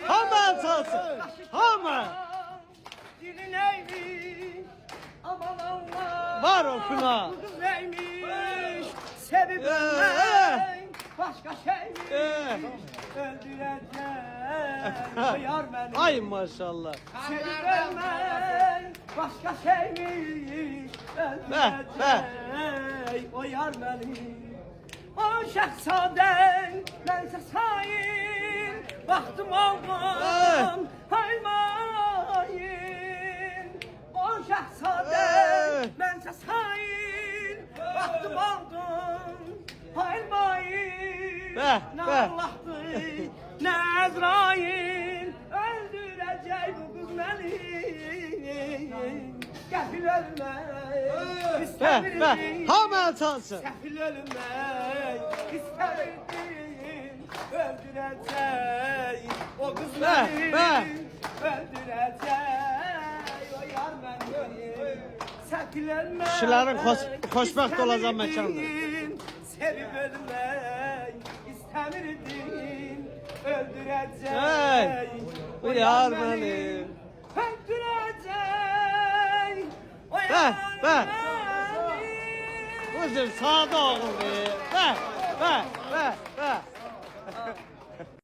Hamı çalsın. Hamı. Dilin neymiş? Aman Allah. Var okuna. Bu kız neymiş? Sevip ölmek başka şeymiş. Öldürecek yar beni. Ay maşallah. Sevip ölmek başka şeymiş. Öldürecek o yar beni. O şehzaden bense sayin. Baktım aldım haymayın. O şehzaden bense sayin. Baktım aldım haymayın. Ne Allah'tı ne Ezrail. Öldürecek bu kız beni. Gafil ölmek istemirdim. Hamı çalsın. Sefil ölmek istemirdim. Öldürecek o kız beni. Öldürecek o yar beni. Sefil ölmek Kişilerin xoşbəxt olacağı məkandır. Sevip ölmek istemirdim. Öldürecek Bu yar beni. Öldürecek o yar Be. beni. Kızım sağda oğul be.